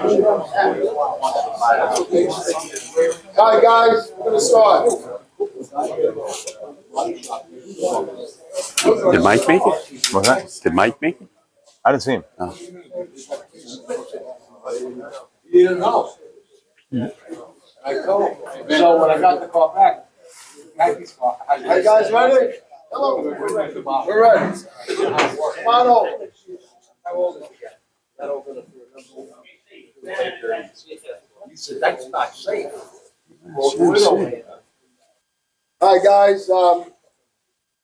All right, guys, we're going to start. Did Mike make it? What's that? Did Mike make it? I didn't see him. Oh. You didn't know. I told him. So when I got the car back, Maggie's car. Are you guys ready? Hello. We're ready. Come on over. How old is he? That over the He said, that's not safe. Hi, guys.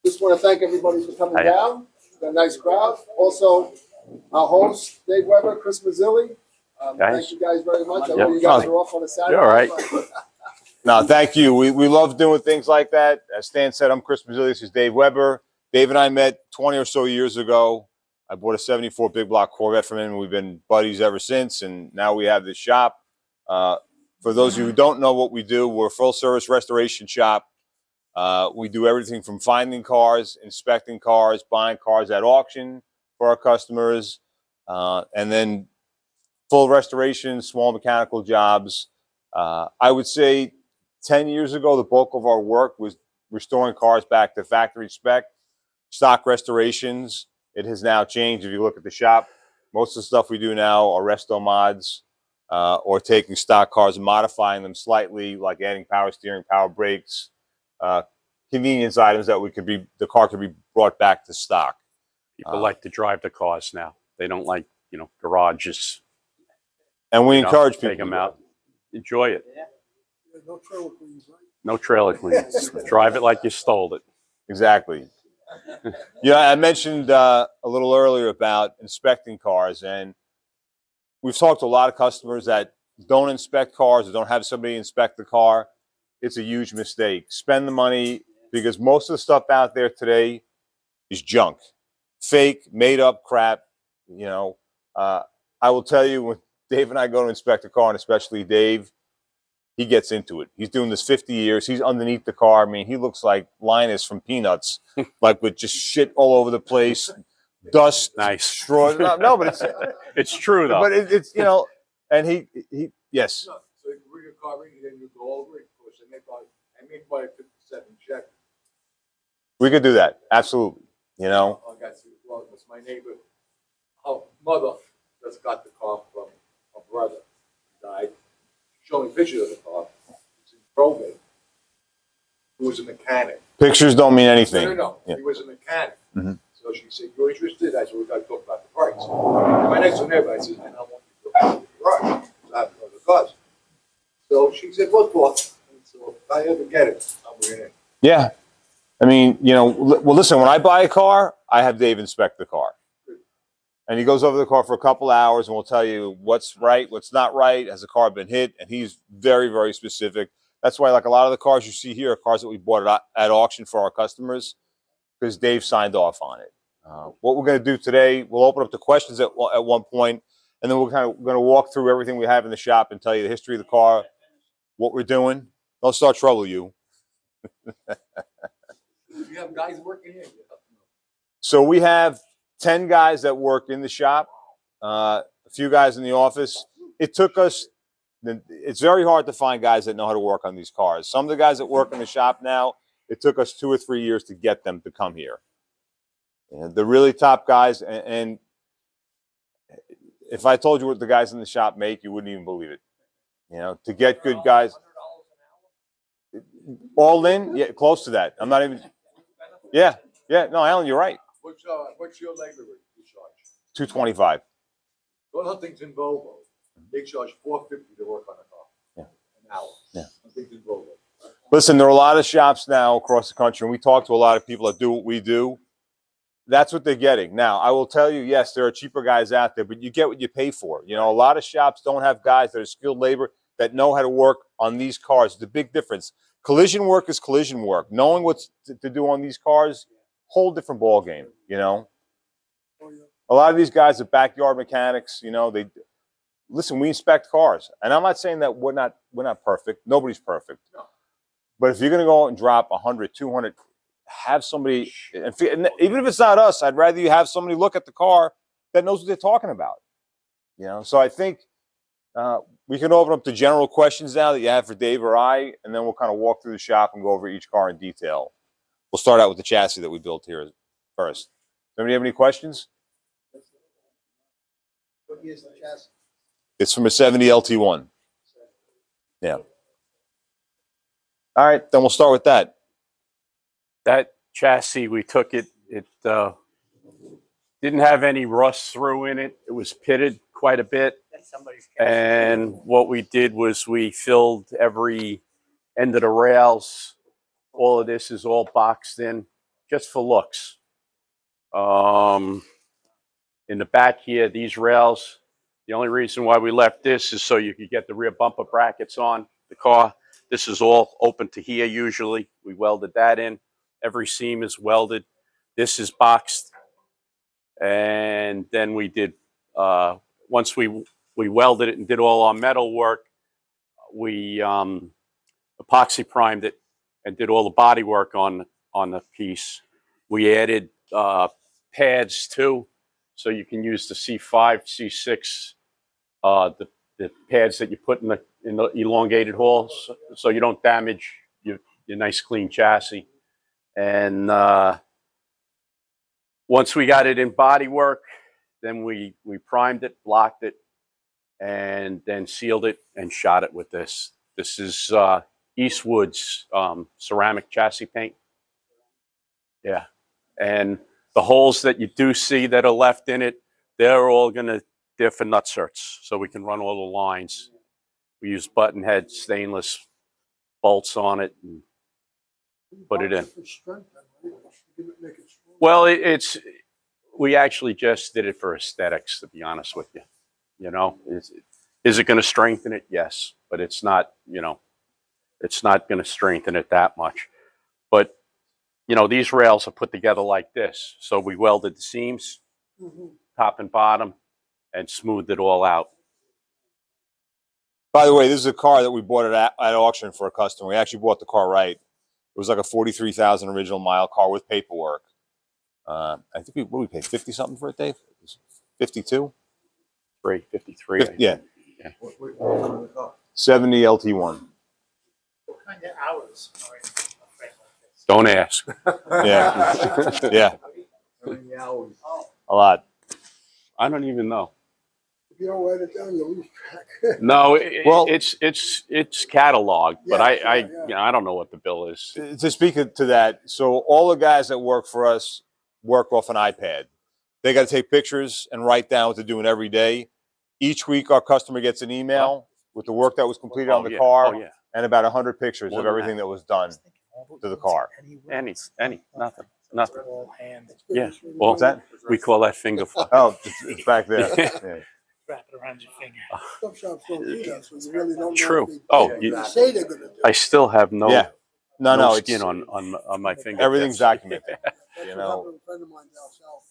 Just want to thank everybody for coming down. It's got a nice crowd. Also, our host, Dave Weber, Chris Mazzilli. Thank you guys very much. I know you guys are off on a Saturday. You're all right. No, thank you. We love doing things like that. As Stan said, I'm Chris Mazzilli. This is Dave Weber. Dave and I met 20 or so years ago. I bought a 74 big block Corvette from him. We've been buddies ever since, and now we have this shop. For those of you who don't know what we do, we're a full-service restoration shop. We do everything from finding cars, inspecting cars, buying cars at auction for our customers, and then full restoration, small mechanical jobs. I would say 10 years ago, the bulk of our work was restoring cars back to factory spec, stock restorations. It has now changed. If you look at the shop, most of the stuff we do now are resto mods, or taking stock cars and modifying them slightly, like adding power steering, power brakes, convenience items that the car could be brought back to stock. People like to drive the cars now. They don't like, garages. And we encourage people to take them out. Enjoy it. Yeah, no trailer cleans, right? No trailer cleans. Drive it like you stole it. Exactly. Yeah, I mentioned a little earlier about inspecting cars, and we've talked to a lot of customers that don't inspect cars or don't have somebody inspect the car. It's a huge mistake. Spend the money, because most of the stuff out there today is junk, fake, made up crap. I will tell you, when Dave and I go to inspect a car, and especially Dave, he gets into it. He's doing this 50 years. He's underneath the car. I mean, he looks like Linus from Peanuts, like with just shit all over the place, dust, nice, straw. No, but it's true though. But it's and he yes. So you can bring your car in, then you go over it. Of course, I make by a 57 check. We could do that, absolutely. I got to, well, it's my neighbor. Her mother just got the car from her brother. He died. Showing pictures of the car. It's in probate. He was a mechanic. Pictures don't mean anything. No. Yeah. He was a mechanic. Mm-hmm. So she said, "You're interested?" I said, "We got to talk about the price." My next door neighbor, I said, "I don't want you to go to the garage. I have no other cars." So she said, "We'll talk." And so if I ever get it, I'll bring it in. Yeah. I mean, well, listen, when I buy a car, I have Dave inspect the car. And he goes over the car for a couple hours and will tell you what's right, what's not right. Has the car been hit? And he's very, very specific. That's why, like, a lot of the cars you see here are cars that we bought at auction for our customers, because Dave signed off on it. What we're going to do today, we'll open up to questions at one point, and then we're going to walk through everything we have in the shop and tell you the history of the car, what we're doing. Don't start trouble, you. You have guys working here. So we have 10 guys that work in the shop, a few guys in the office. It took us, it's very hard to find guys that know how to work on these cars. Some of the guys that work in the shop now, it took us 2 or 3 years to get them to come here. And the really top guys, and if I told you what the guys in the shop make, you wouldn't even believe it. To get good guys, all in, yeah, close to that. I'm not even, yeah. No, Alan, you're right. What's your labor rate you charge? $225. Go to Huntington Volvo. They charge $450 to work on a car. Yeah. An hour. Yeah. Huntington Volvo. Listen, there are a lot of shops now across the country, and we talk to a lot of people that do what we do. That's what they're getting. Now, I will tell you, yes, there are cheaper guys out there, but you get what you pay for. A lot of shops don't have guys that are skilled labor that know how to work on these cars. It's a big difference. Collision work is collision work. Knowing what to do on these cars, whole different ball game. A lot of these guys are backyard mechanics. They listen. We inspect cars, and I'm not saying that we're not perfect. Nobody's perfect. No. But if you're going to go out and drop 100, 200, have somebody, and even if it's not us, I'd rather you have somebody look at the car that knows what they're talking about. So I think We can open up to general questions now that you have for Dave or I, and then we'll kind of walk through the shop and go over each car in detail. We'll start out with the chassis that we built here first. Anybody have any questions? What year's the chassis? It's from a 70 LT1. Yeah. All right, then we'll start with that. That chassis, we took it, didn't have any rust through in it. It was pitted quite a bit. And what we did was we filled every end of the rails. All of this is all boxed in just for looks. In the back here, these rails, the only reason why we left this is so you could get the rear bumper brackets on the car. This is all open to here usually. We welded that in. Every seam is welded. This is boxed. And then we did, once we welded it and did all our metal work, we epoxy primed it and did all the body work on the piece. We added pads too, so you can use the C5, C6, the pads that you put in the elongated holes, so you don't damage your nice clean chassis. And once we got it in body work, then we primed it, blocked it, and then sealed it and shot it with this. This is Eastwood's ceramic chassis paint. Yeah. And the holes that you do see that are left in it, they're for nutserts, so we can run all the lines. We use button head stainless bolts on it and put it in. Well, we actually just did it for aesthetics, to be honest with you. You know, is it going to strengthen it? Yes, but it's not, it's not going to strengthen it that much. But, these rails are put together like this. So we welded the seams, top and bottom, and smoothed it all out. By the way, this is a car that we bought at auction for a customer. We actually bought the car right. It was like a 43,000 original mile car with paperwork. I think we paid 50 something for it, Dave? 52? 53. Yeah. 70 LT1. What kind of hours are in a frame like this? Don't ask. Yeah. Yeah. How many hours? A lot. I don't even know. If you don't write it down, you'll lose track. No, Well, it's cataloged, but Yeah, I don't know what the bill is. To speak to that, so all the guys that work for us work off an iPad. They got to take pictures and write down what they're doing every day. Each week, our customer gets an email with the work that was completed on the car and about 100 pictures of everything that was done to the car. Nothing. Yeah. Well, What's that? we call that finger fly. Oh, it's back there. Yeah. Wrap it around your finger. Some shops don't do that, so you really don't know True. what they say they're going to do. I still have no skin it's, on my finger. everything's documented. That's what happened to a friend of mine down south.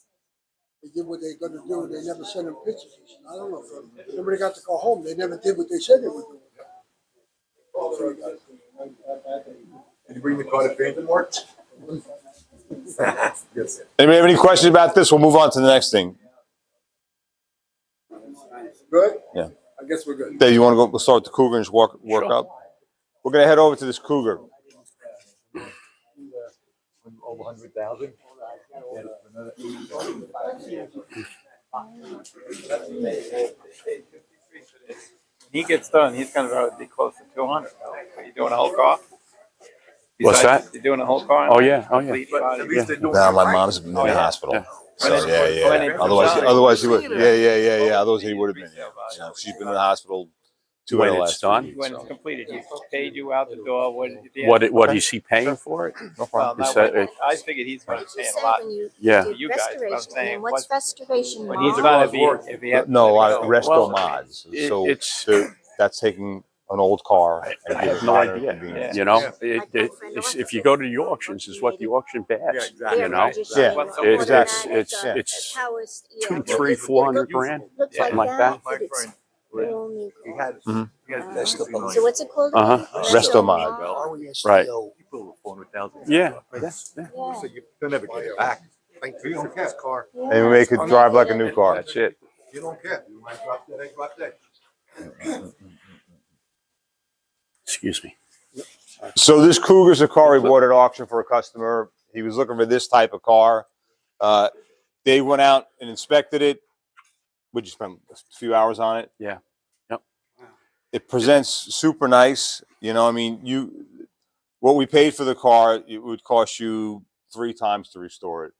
They did what they're going to do, and they never sent him pictures. He said, I don't know. If nobody got to go home. They never did what they said they would do. Did you bring the car to Phantom Works? Yes. Anybody have any questions about this? We'll move on to the next thing. Good? Yeah. I guess we're good. Dave, you want to go? We'll start with the Cougar and just work Sure. up. We're going to head over to this Cougar. Over 100,000. When he gets done, he's going to be close to 200. Are you doing a whole car? What's that? You're doing a whole car? Oh yeah. Complete body? No, my mom's been in the hospital. Yeah. So yeah. Otherwise he would. Yeah. Otherwise he would have been. Yeah. So she's been in the hospital 2 When of the it's last done? weeks, When so. it's completed, he paid you out the door. What is he paying for it? No Well, problem. I figured he's going to pay a Said lot. when you Yeah. did You guys, but I'm restoration, saying, and what's restoration When he's mod? going to be, if he has to No, let it go. resto Well, mods. So it's- that's taking an old car and I giving have it no modern idea. convenience. You know, Yeah. if you go to the auctions, is what the auction bears. Yeah, exactly. You know, Yeah. it's $200, $300, $400 grand, Looks something like like that. but it's only He had called- So what's it called? Resto mod. Right. people with 400,000. Yeah. So you'll never get it back. You don't care. Car. And we make it drive like a new car. That's it. You don't care. You might drop that, drop that. Excuse me. So this Cougar's a car we bought at auction for a customer. He was looking for this type of car. They went out and inspected it. Would you spend a few hours on it? Yeah. Yep. It presents super nice. You know, I mean, what we paid for the car, it would cost you 3 times to restore it.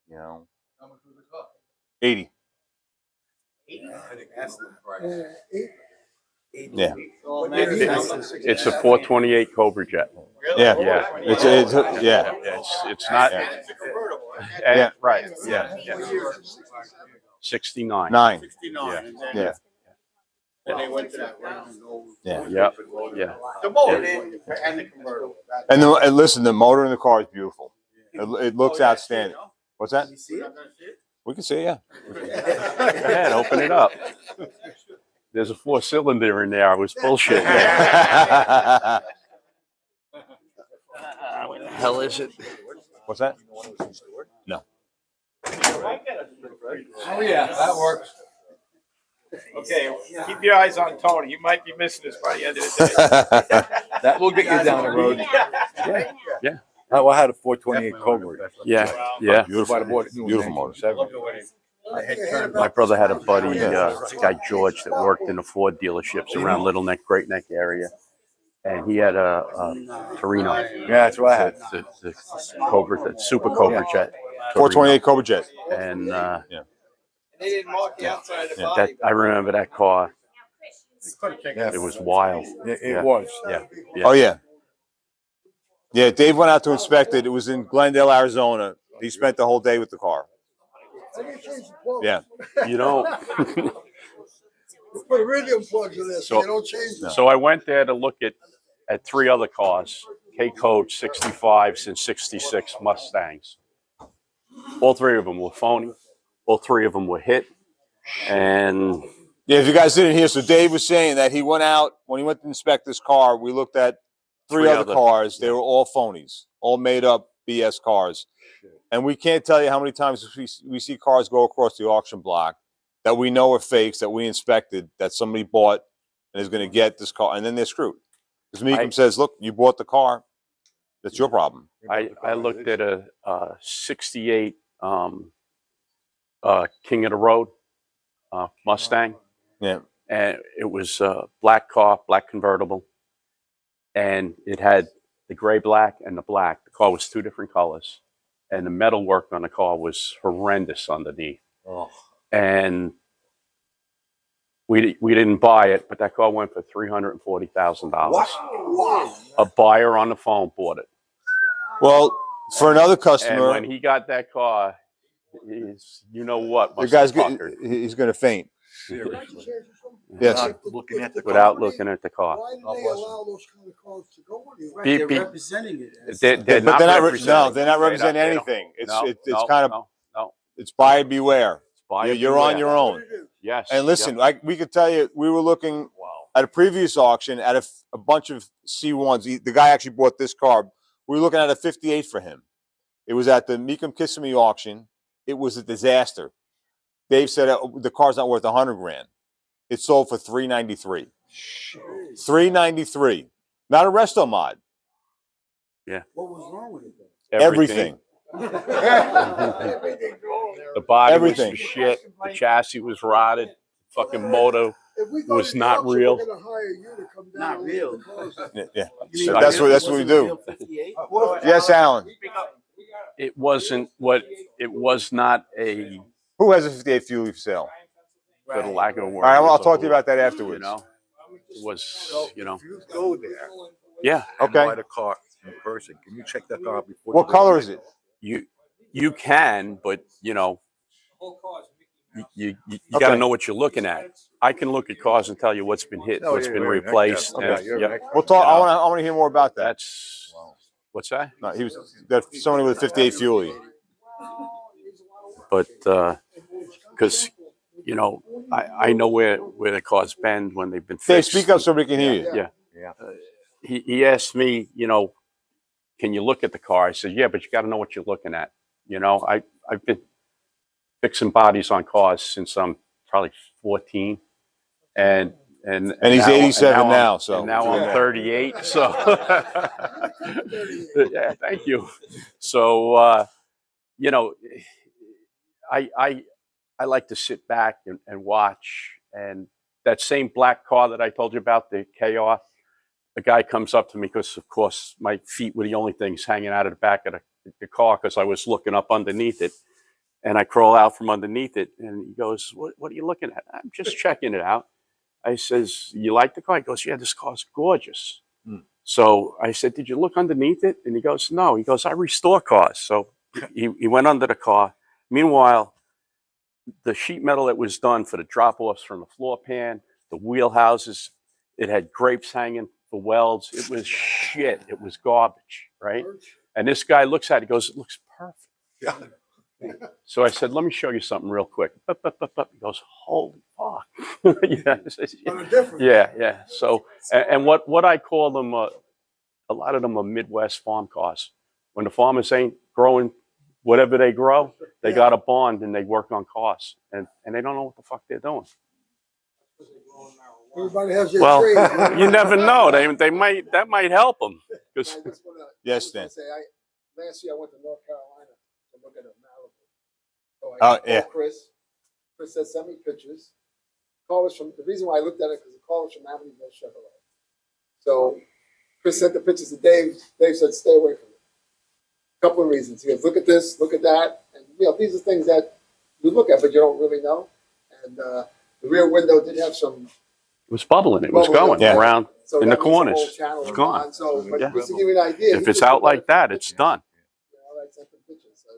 You know, How much was it cost? 80. I think that's the price. Yeah. It's a 428 Cobra Jet. Yeah. Yeah. It's yeah. It's not. Yeah. It's a convertible. Yeah. Right. Yeah. 69. 9. 69. And then, Yeah. then they went to that round. Yeah. Yep. Yeah. The motor and the convertible. And listen, the motor in the car is beautiful. It looks outstanding. What's that? We can see it, yeah. Go ahead, open it up. There's a 4-cylinder in there. I was bullshitting. What the hell is it? What's that? No. Oh, yeah, that works. Okay, keep your eyes on Tony. You might be missing this by the end of the day. That will get you down the road. Yeah. Yeah. I had a 428 Cobra. Yeah. Yeah. Beautiful motor. My brother had a buddy, guy George, that worked in the Ford dealerships around Little Neck, Great Neck area, and he had a Torino. Yeah, that's what I had. The Cobra, the Super Cobra Jet. 428 Cobra Jet. And They didn't mark the outside of the that body. I remember that car. Yeah. It was wild. It was. Yeah. Oh, yeah. Yeah, Dave went out to inspect it. It was in Glendale, Arizona. He spent the whole day with the car. Yeah. You know. Put iridium plugs in this so you don't change them. So I went there to look at 3 other cars, K-Coach 65s and 66 Mustangs. All 3 of them were phony. All 3 of them were hit. And Yeah, if you guys didn't hear, so Dave was saying that he went out, when he went to inspect this car, we looked at 3 other cars. They were all phonies, all made up BS cars. And we can't tell you how many times we see cars go across the auction block that we know are fakes, that we inspected, that somebody bought and is going to get this car, and then they're screwed. Because Meekum says, look, you bought the car. That's your problem. I looked at a 68 King of the Road Mustang. Yeah. And it was a black car, black convertible. And it had the gray black and the black. The car was 2 different colors. And the metal work on the car was horrendous underneath. Oh. And we didn't buy it, but that car went for $340,000. Wow. A buyer on the phone bought it. Well, for another And customer, when he got that car, you know what? the guy's he's going to faint. Yes. Looking at the Without looking at the car. Why did they allow those kind of cars to go anywhere? They're representing it. They're not representing. They're not representing They don't- anything. It's no, it's no, kind of no. it's buyer beware. Buyer You're on beware. your own. Yes. And listen, we could tell you, we were looking at a previous auction at a bunch of C1s. The guy actually bought this car. We were looking at a 58 for him. It was at the Meekum Kissimmee auction. It was a disaster. Dave said the car's not worth $100,000. It sold for $393. $393. Not a resto mod. Yeah. What was wrong with it? Everything. The body Everything. was shit. The chassis was rotted. Fucking motor If we go was to the not auction, real. We're gonna hire you to come down. Not and real. look at the cars. Yeah. That's what we do. 58? Yes, Alan. It wasn't what it was. Not a Who has a 58 fuel for sale? for the lack of a word. All right, it was I'll a talk to you whore, about that afterwards. You know, it was. You know. If you go there Yeah. and Okay. buy the car in person, can you check that car before? What color is it? You can, but you know, you got to know what you're looking at. I can look at cars and tell you what's been hit, what's been replaced. Okay. And, yep. We'll talk. I want to hear more about that. That's what's that? No, he was somebody with a 58 fuelie. But because you know, I know where the cars bend when they've been Dave, fixed. speak up so we can hear you. Yeah. He asked me, you know, can you look at the car? I said, yeah, but you got to know what you're looking at. You know, I've been fixing bodies on cars since I'm probably 14, and And he's 87 now, I'm- so and now I'm 38. So yeah, thank you. So you know, I I I like to sit back and watch. And that same black car that I told you about, the KR, the guy comes up to me because, of course, my feet were the only things hanging out of the back of the car because I was looking up underneath it. And I crawl out from underneath it, and he goes, what are you looking at? I'm just checking it out. I says, you like the car? He goes, yeah, this car's gorgeous. So I said, did you look underneath it? And he goes, no. He goes, I restore cars. So he went under the car. Meanwhile, the sheet metal that was done for the drop-offs from the floor pan, the wheel houses, it had grapes hanging for welds. It was shit. It was garbage, right? And this guy looks at it, he goes, it looks perfect. Yeah. So I said, let me show you something real quick. He goes, holy fuck. Yeah, yeah. So, and what I call them, a lot of them are Midwest farm cars. When the farmers ain't growing whatever they grow, they got a bond and they work on cars. And they don't know what the fuck they're doing. Everybody has their Well, trade. you never know. That might help them. Yes, Stan. Last year I went to North Carolina to look at a Malibu. So I Oh, called yeah. Chris. Chris said, send me pictures. The reason why I looked at it because the call was from Amityville Chevrolet. So Chris sent the pictures to Dave. Dave said, stay away from it. A couple of reasons. He goes, look at this, look at that. And, these are things that you look at, but you don't really know. And the rear window did have some. It was bubbling. It was going around so in the that means whole corners. channel It's was gone. So, but Yeah. just to give you an idea. If it's out like that, it's done. I sent the pictures, so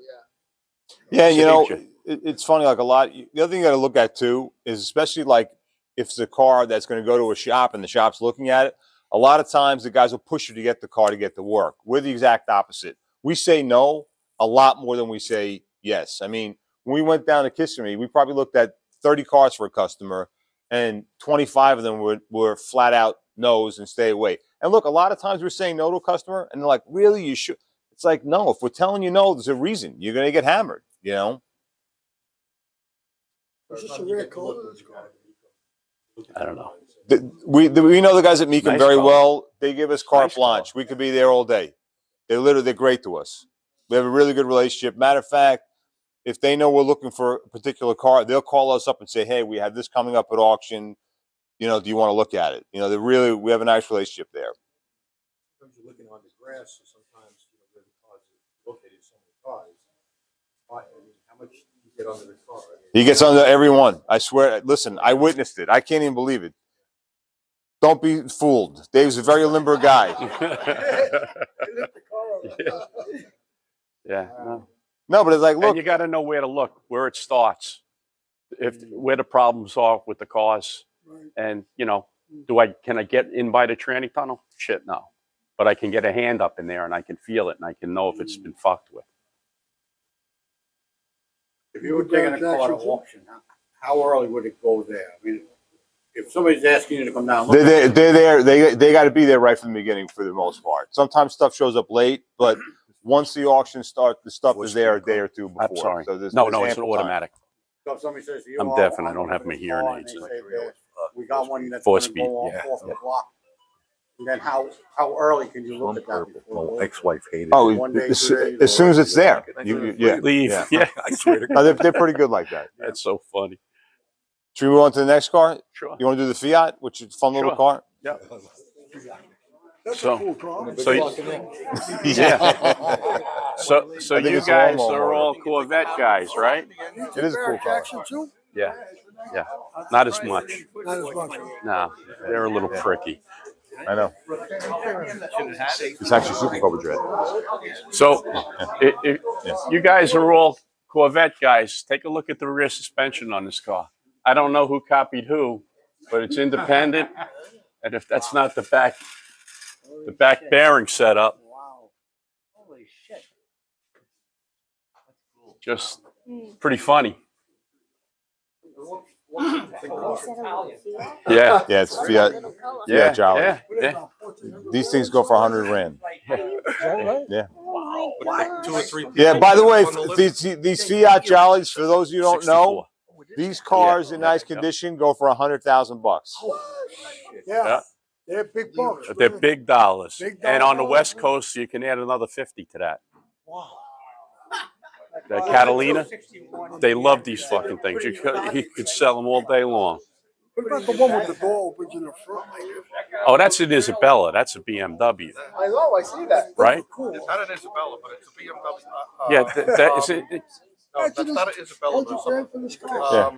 yeah. Yeah, it's funny. Like a lot. The other thing you got to look at too is, especially like if it's a car that's going to go to a shop and the shop's looking at it. A lot of times the guys will push you to get the car to get to work. We're the exact opposite. We say no a lot more than we say yes. I mean, when we went down to Kissimmee, we probably looked at 30 cars for a customer, and 25 of them were flat out no's and stay away. And look, a lot of times we're saying no to a customer, and they're like, really, you should? It's like, no, if we're telling you no, there's a reason. You're going to get hammered, Is this a rare color? I don't know. We know the guys at Meekum Nice very car. well. They give us carte Nice car. blanche. We could be there all day. They're great to us. We have a really good relationship. Matter of fact, if they know we're looking for a particular car, they'll call us up and say, hey, we have this coming up at auction. Do you want to look at it? We have a nice relationship there. Sometimes you're looking on the grass, so sometimes where the cars are located, so many cars. How much do you get under the car? He gets under every one. I swear. Listen, I witnessed it. I can't even believe it. Don't be fooled. Dave's a very limber guy. Yeah. No. No, but it's like, And look. you got to know where to look, where it starts, where the problems are with the cars. And, can I get in by the tranny tunnel? Shit, no. But I can get a hand up in there and I can feel it and I can know if it's been fucked with. If you were taking a car to auction, how early would it go there? I mean, if somebody's asking you to come down, They're there. They got to be there right from the beginning for the most part. Sometimes stuff shows up late, but once the auction starts, the stuff is there a day or two before. I'm sorry. So No, there's it's an ample time. automatic. so if somebody says to you, I'm deaf and I don't have my hearing aids. We got one that's Four going to speed, go yeah. off the block. And then how early can you look at that? My ex-wife hated Oh, One day, 2 days, as soon as or- it's there. Leave. Yeah. Yeah. I swear to No, God. they're pretty good like that. That's so funny. Should we move on to the next car? Sure. You want to do the Fiat, which is a fun little Sure. car? Yeah. That's So- a cool car. So you I think it's a guys lawnmower are motor. all Corvette guys, right? It is a cool car. Jackson too? Yeah. Yeah. Not as much. Not as much. No, they're a little pricky. I know. It's actually super covered red. So, you guys are all Corvette guys. Take a look at the rear suspension on this car. I don't know who copied who, but it's independent. And if that's not the back bearing setup, Wow. Holy shit. just pretty funny. Yeah. Yeah, it's Fiat. Yeah. Jolly. Yeah. These things go for 100 Rand. Yeah. Oh, 2 or 3 people. Yeah. By the way, on the list. these Fiat Jollies, for those you don't know, These cars Yeah, in nice yeah. condition go for $100,000. Yeah. They're big bucks. They're big dollars. Big And on the dollars. West Coast, you can add another 50 to that. The Catalina, they love these fucking things. You could sell them all day long. What about the one with the door opens in the front like this? Oh, that's an Isabella. That's a BMW, I know, I see that. right? Cool. It's not an Isabella, but it's a BMW. Yeah, that is it. No, that's not an Isabella, but it's something. Yeah.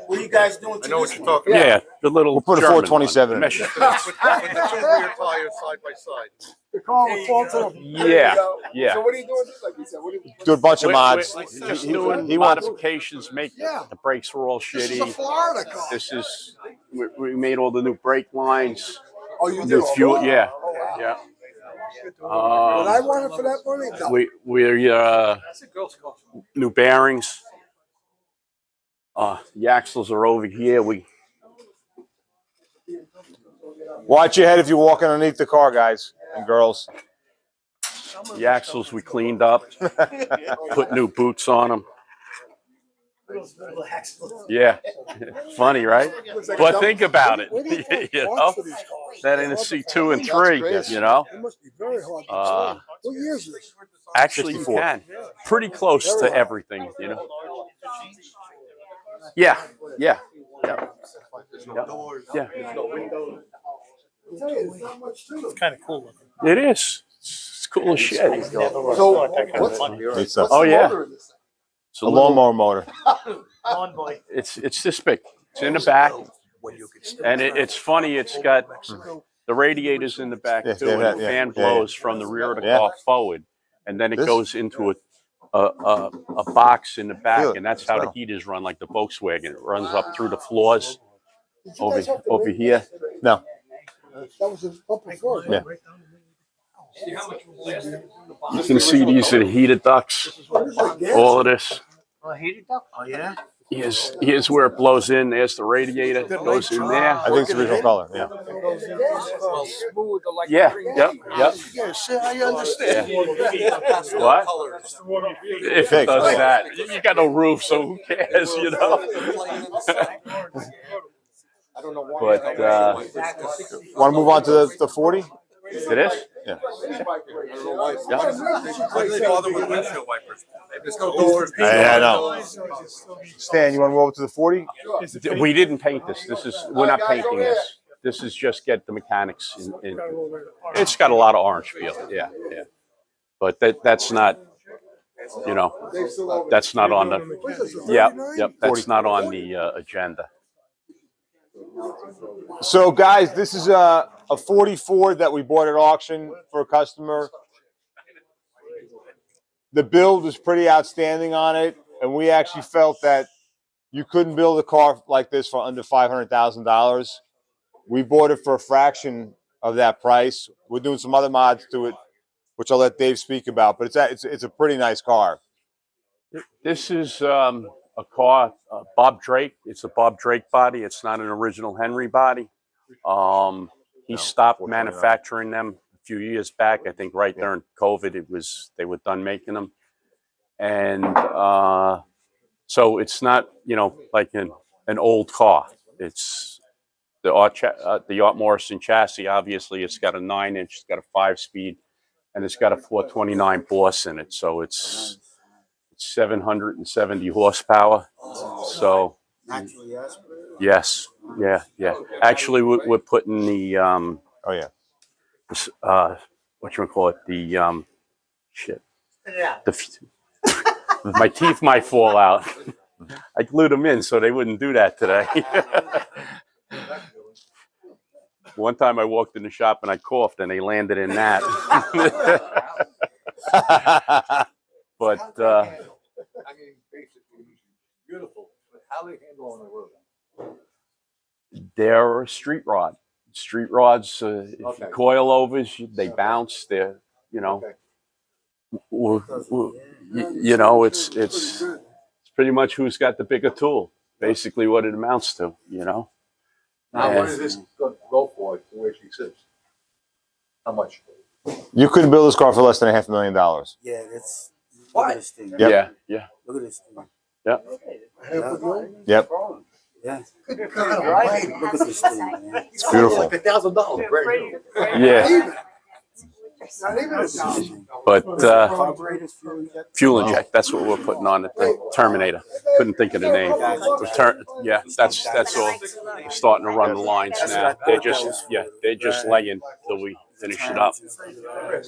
What are you guys doing? I know what you're talking Yeah, the little. We'll put a German 427 in one. it. about. With the two rear tires side by side. The car will fall to the. Yeah, yeah. So what are you doing? Like you said, what are you? Do a bunch of mods. Just doing He wants. modifications. Make Yeah. the brakes were all This is a shitty. Florida car. This is we made all the new brake lines. Oh, you New do? fuel. Yeah, Oh, wow. yeah. Would I want it for that money? No. We're new bearings. The axles are over here. Watch your head if you're walking underneath the car, guys and girls. The axles we cleaned up, put new boots on them. Yeah, funny, right? But think about it. Where do you find You parts know, for these cars? that in a C2 and 3. You know, It must be very hard to Uh, find. What year is this? actually you 64. can pretty close to everything. You know. Yeah, yeah, yeah, yeah. It's kind of cool. It is. It's cool as shit. So, what's Oh, the yeah. motor in this? It's A lawnmower motor. It's this big. It's in the back, and it's funny. It's got the radiators in the back Yeah, too, yeah, and the yeah, fan yeah, blows from the rear of the Yeah. car forward, and then it This- goes into a box in the Feel back, it. and that's how the Smell. heaters run, like the Volkswagen. It runs up through the floors Did you guys have to over rate here. this? No. That was a upper floor. Yeah. You can see these are the heated ducts. All of this. Oh, yeah? Here's where it blows in. There's the radiator. It goes in there. I think it's the original color. Yeah. Yeah. Yep. Yep. Yeah, see, I understand. What? If it does that, you got no roof, so who cares? You know. But Want to move on to the 40? it is. Yeah. I know. Stan, you want to go over to the 40? We didn't paint this. We're not painting this. This is just get the mechanics in. It's got a lot of orange feel. Yeah, yeah. But that's not. You know, that's not on the. Yep. That's not on the agenda. So, guys, this is a 44 that we bought at auction for a customer. The build was pretty outstanding on it, and we actually felt that you couldn't build a car like this for under $500,000. We bought it for a fraction of that price. We're doing some other mods to it, which I'll let Dave speak about, but it's a pretty nice car. This is a car, Bob Drake. It's a Bob Drake body. It's not an original Henry body. He stopped manufacturing them a few years back. I think right during COVID, they were done making them, and so it's not like an old car. It's the Art Morrison chassis. Obviously, it's got a 9-inch. It's got a 5-speed, and it's got a 429 Boss in it. So it's 770 horsepower. So yes, yeah. Actually, we're putting the Oh, yeah. what you call it? The shit. My teeth might fall out. I glued them in so they wouldn't do that today. One time I walked in the shop and I coughed and they landed in that. But I mean, basically, beautiful. But how they handle on the road? they're a street rod. Street rods, if you coilovers, they bounce. They're, it's pretty much who's got the bigger tool. Basically, what it amounts to. Now, what does this go for? The way she sits. How much? You couldn't build this car for less than $500,000. Yeah, that's. What? Look at this thing. Yep. Yeah. Look at this thing. Yeah. Yep. Yeah. Look at this thing, man. It's beautiful. Like $1,000. Brand new. Yeah. Not even $1,000. But Carburetors, fuel injectors. fuel inject, that's what we're putting on it, the Terminator. Couldn't think of the name. Yeah, that's all. Starting to run the lines now. They're just laying till we finish it up.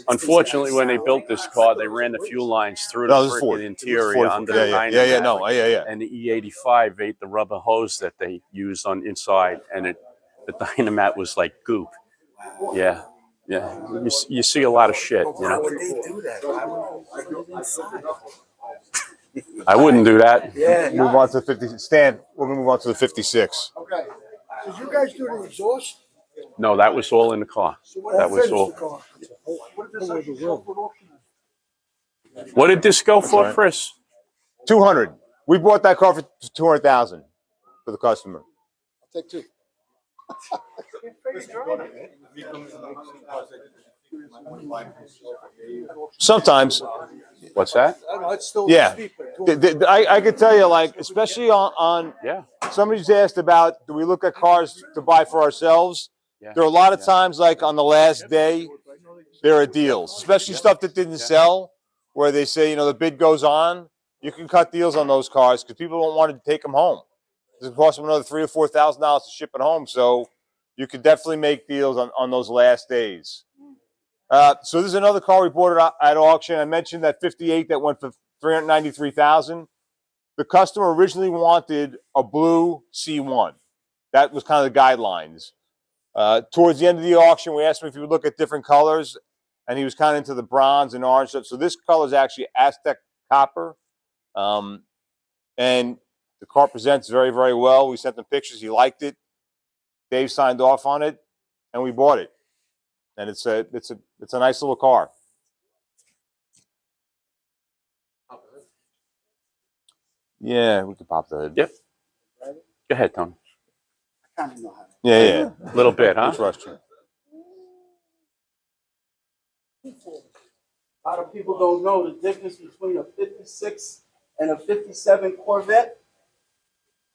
Unfortunately, when they built this car, they ran the fuel lines through the No, this is Ford. freaking interior under the Yeah. dynamo. No, yeah. And the E85 ate the rubber hose that they used on inside, and the dynamat was like goop. Yeah. You see a lot of shit, you Why know. would they do that? Why would they put it inside? I wouldn't do that. Yeah. Move on to the 50. Stan, we're gonna move on to the 56. Okay. Did you guys do the exhaust? No, that was all in the car. That was all. What did this go for, Chris? 200. We bought that car for 200,000 for the customer. I'll take two. Sometimes, What's that? yeah. I could tell you, like, especially on Yeah. somebody's asked about, do we look at cars to buy for ourselves? There are a lot of times, like on the last day, there are deals, especially stuff that didn't sell, where they say, you know, the bid goes on. You can cut deals on those cars because people don't want to take them home. It costs them another $3,000 or $4,000 to ship it home, so you could definitely make deals on those last days. So this is another car we bought at auction. I mentioned that 58 that went for $393,000. The customer originally wanted a blue C1. That was kind of the guidelines. Towards the end of the auction, we asked him if he would look at different colors, and he was kind of into the bronze and orange. So this color is actually Aztec copper, and the car presents very, very well. We sent him pictures. He liked it. Dave signed off on it, and we bought it. And it's a nice little car. Yeah, we could pop the hood. Yep. Go ahead, Tony. I kind of know how to. Yeah. A little bit, huh? Trust you. A lot of people don't know the difference between a 56 and a 57 Corvette.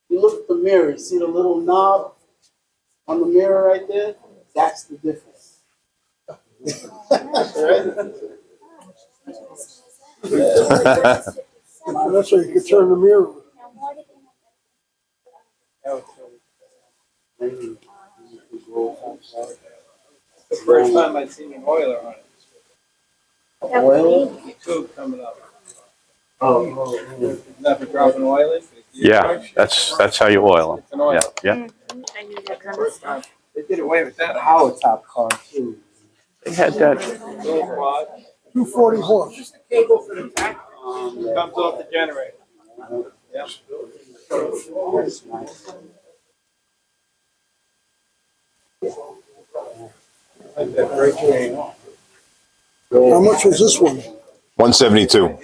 You look at the mirror, you see the little knob on the mirror right there? That's the difference. That's so you can turn the mirror. The first time I seen an oiler on it. Oil? The tube coming up. Oh. Never dropping oil in? Yeah, that's how you oil them. It's an oil. Yeah. I need that kind of stuff. They did away with that. Power top car too. They had that. Little quad. 240 horse. Just the cable for the tank. Comes off the generator. Yep. That's nice. Like that brake chain. How much was this one? 172.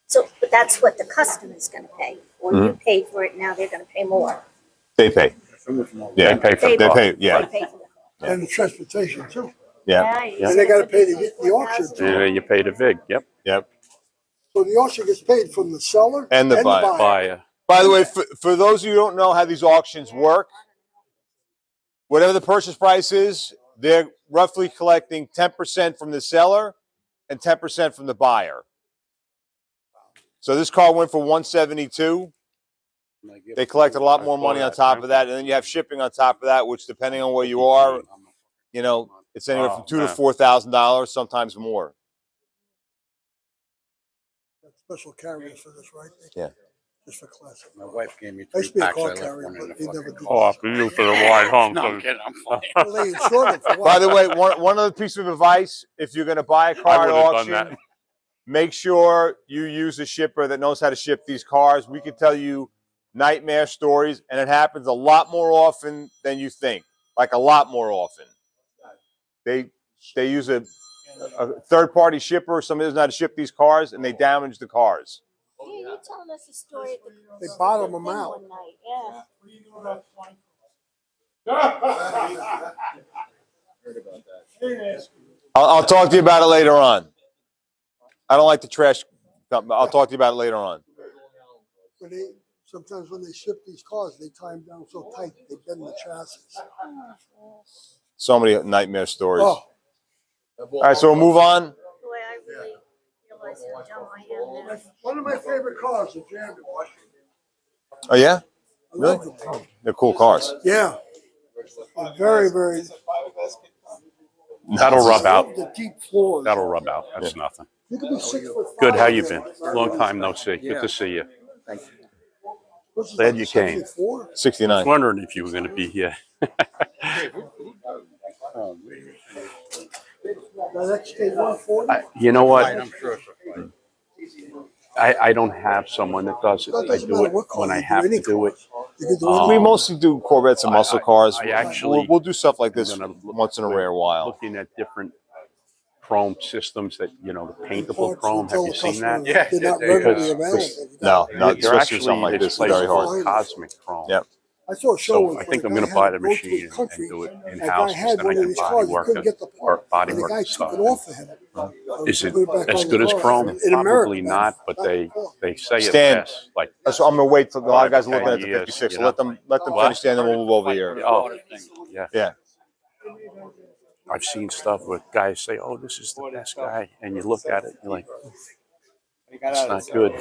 So, but that's what the customer's gonna pay. Or you paid for it, now they're gonna pay more. They pay. Yeah. They pay for the They car. pay. They Yeah. pay for the And the transportation too. Yeah. And they gotta pay the auction too. Yeah, you pay the VIG. Yep. Yep. So the auction gets paid from the seller And the buyer. Buyer. By the way, for those of you who don't know how these auctions work, whatever the purchase price is, they're roughly collecting 10% from the seller and 10% from the buyer. So this car went for 172. They collected a lot more money on top of that, and then you have shipping on top of that, which depending on where you are, you know, it's anywhere from $2,000 to $4,000, sometimes more. Special carriers for this, right? Yeah. Just for classic. My wife gave me I 3 used to be a packs. I car left carrier, one in the but they never fucking did. car. For you for the ride home. No, I'm kidding. I'm fine. Well, they insured them for what? By the way, one other piece of advice, if you're going to buy a car at would've done auction, that. make sure you use a shipper that knows how to ship these cars. We could tell you nightmare stories, and it happens a lot more often than you think. Like a lot more often. They use a third-party shipper, somebody doesn't know how to ship these cars, and they damage the cars. Yeah, you're telling us a story at the. They bottom them thing out. one night, yeah. I'll talk to you about it later on. I don't like to trash I'll talk to you about it later on. Sometimes when they ship these cars, they tie them down so tight they bend the chassis. So many nightmare stories. Oh, All right, so we'll move on. Boy, I really realize how dumb I am now. one of my favorite cars, the Jam. Oh yeah, I really? love them. They're cool cars. Yeah, very, very. That'll rub I out. love the deep floors. That'll rub out. That's nothing. You could be 6'5". Good. How you been? Long time no see. Good to see you. Glad you came. 74? 69. I was wondering if you were going to be here. That's K140. You know what? I'm sure. I don't have someone that does it. That I doesn't do matter it what car when I you do, have any to do it. You could do Um, We mostly do Corvettes and muscle cars. I actually- we'll do stuff like this I'm gonna look- once in a rare while. Looking at different chrome systems that, you know, the paintable parts chrome. you tell Have you the seen that? customer They're not readily Because- available. You No, got- no, They're especially actually something like this this is place very hard. called Cosmic Chrome. Yep. I saw a show So with I think a I'm guy going to had buy the go through machine and country. do it That in guy house. had Then one I of can these body cars. You work couldn't it get the or part. body And the work guy the took stuff. it off for him. Is it Put it back as on good the as car. chrome? In America, Probably not, but they say Stan. it best. Like, So I'm gonna wait till a lot of guys are looking at the 10 years, 56. you So know? let them What? finish there, and then we'll move over here. oh, yeah. Yeah. I've seen stuff where guys say, "Oh, this is the best guy," and you look at it, you're like, "It's not good."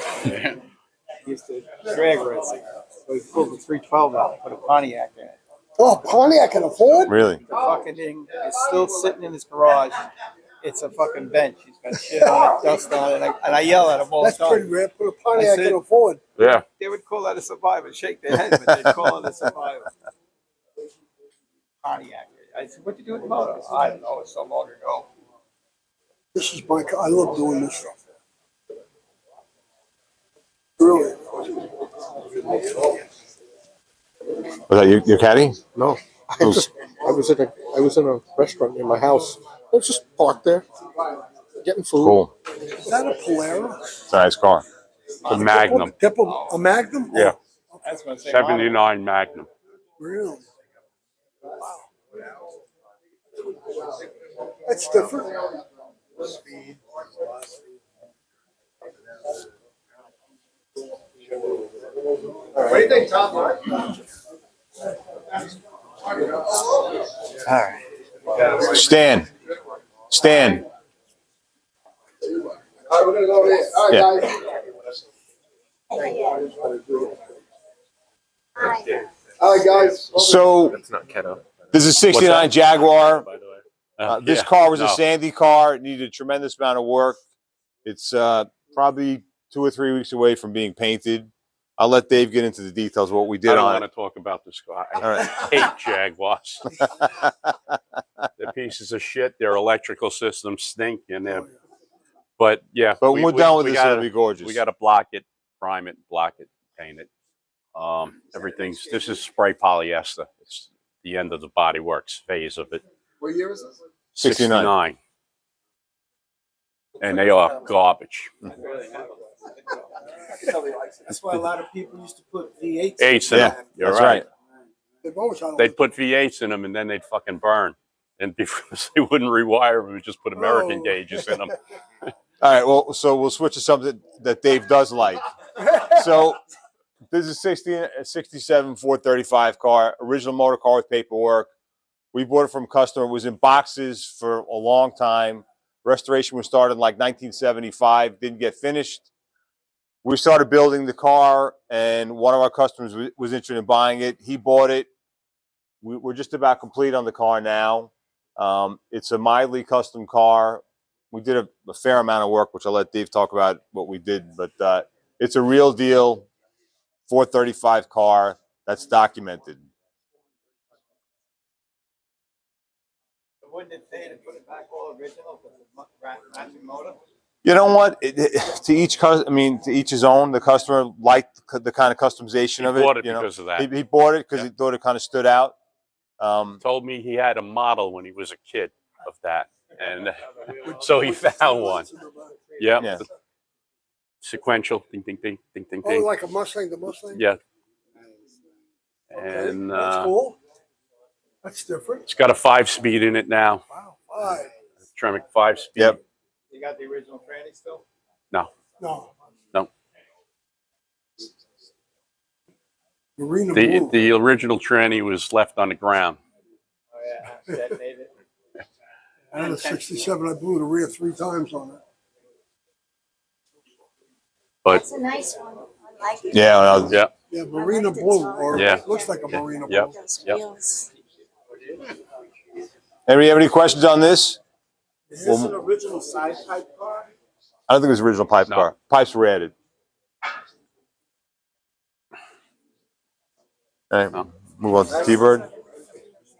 He used to drag racing. So he pulled the 312 out and put a Pontiac in it. Oh, Pontiac can afford? Really? The fucking thing is still sitting in his garage. It's a fucking bench. He's got shit on it, dust on it, and I yell at him all the That's pretty time. rare. Put a Pontiac said- can afford. Yeah. They would call that a survivor. Shake their head, but they'd call it a survivor. Pontiac. I said, "What'd you do with the motor?" I don't know. It's so long ago. This is my car. I love doing this stuff. Really. Was that your caddy? No, I was in a restaurant in my house. I was just parked there, getting food. Cool. Is that a Polaro? It's a nice car. The Magnum. A Magnum? Yeah. That's what I say. 79 Magnum. Really? Wow. That's different. What do you think, Tom? All right. Stan. All right, we're gonna go there. All right, guys. All right, guys. So this is a 69 Jaguar. This Yeah, car was a no. sandy car. It needed a tremendous amount of work. It's probably 2 or 3 weeks away from being painted. I'll let Dave get into the details of what we I did don't on want it. to talk about this car. I All right. hate Jaguars. They're pieces of shit. Their electrical systems stink, and they're. But yeah. But when we're done with this, gotta- it'll be gorgeous. We got to block it, prime it, block it, paint it. Everything's. This is spray polyester. It's the end of the bodyworks phase of it. What year is this? 69. And they are garbage. That's why a lot of people used to put V8s. Eights in Yeah, them. You're that's right. They've always had They'd put V8s in them, and then they'd fucking burn. And because they wouldn't rewire them, we just put American gauges in them. All right. Well, so we'll switch to something that Dave does like. So this is a 67 435 car, original motor car with paperwork. We bought it from a customer. It was in boxes for a long time. Restoration was started in like 1975, didn't get finished. We started building the car, and one of our customers was interested in buying it. He bought it. We're just about complete on the car now. It's a mildly custom car. We did a fair amount of work, which I'll let Dave talk about what we did, but it's a real deal 435 car that's documented. Wouldn't it pay to put it back all original with the matching motor? You know what? To each his own. The customer liked the kind of customization of it. He bought it you know? because of that. He bought it because he thought it kind of stood out. Told me he had a model when he was a kid of that, and so he found one. Yep. Yeah. Sequential. Ding, ding, ding, ding, ding, Oh, ding. like a Mustang, the Mustang? Yeah. Okay, And that's cool. That's different. it's got a 5-speed in it now. Wow, 5. Tremec 5-speed. Yep. You got the original tranny still? No. No. Marina Blue. The original tranny was left on the ground. Oh yeah, detonated. I had a 67. I blew the rear 3 times on it. But That's a nice one. I like it. Yeah, yeah, Yeah, Marina Blue, or Yeah. it looks like a Marina Yep. Blue. Those Yep. wheels. Anybody have any questions on this? Is this an original side pipe car? I don't think it was original pipe No. car. Pipes were added. All right, No. move on to T-Bird.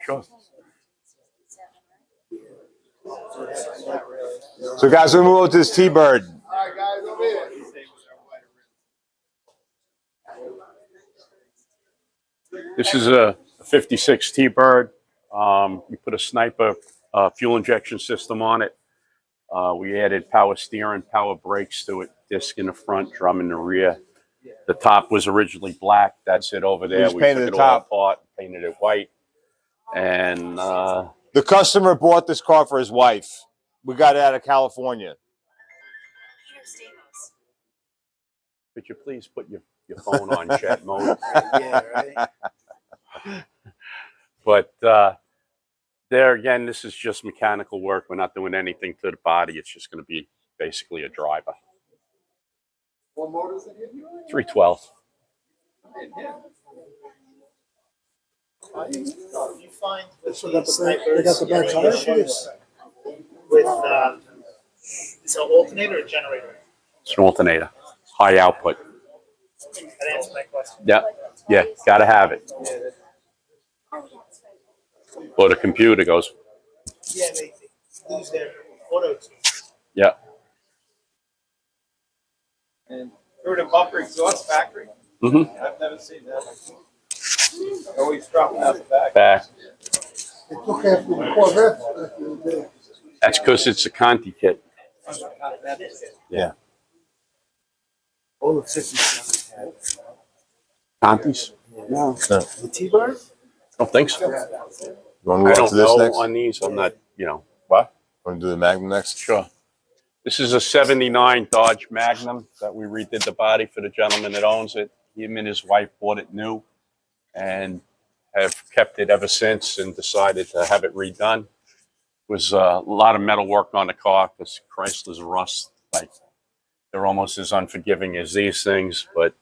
Sure. So guys, we move on to this T-Bird. All right, guys, over here. This is a 56 T-Bird. We put a Sniper fuel injection system on it. We added power steering, power brakes to it, disc in the front, drum in the rear. The top was originally black. That's it over there. just We painted took the it all top. apart, painted it white. And The customer bought this car for his wife. We got it out of California. could you please put your phone on chat mode? Yeah, right. But there again, this is just mechanical work. We're not doing anything to the body. It's just going to be basically a driver. What motors in here? 312. You find with So got these they got the back tire issues with is it an alternator or a generator? It's an alternator, high output. That answers my question. Yeah, got to have it. Or the computer goes, Yeah, they lose their auto tune. yeah. And through the bumper exhaust factory. Mm-hmm. I've never seen that. Always dropping out the back. Back. They took after the Corvette back in the day. That's because it's a Conti kit. Yeah. All the 57 had. Contis? No. The T-Bird? I don't think so. You want to I move on don't to this know next? on these. I'm not, what? Want to do the Magnum next? Sure. This is a 79 Dodge Magnum that we redid the body for the gentleman that owns it. Him and his wife bought it new and have kept it ever since and decided to have it redone. It was a lot of metal work on the car because Chrysler's rust, like they're almost as unforgiving as these things, but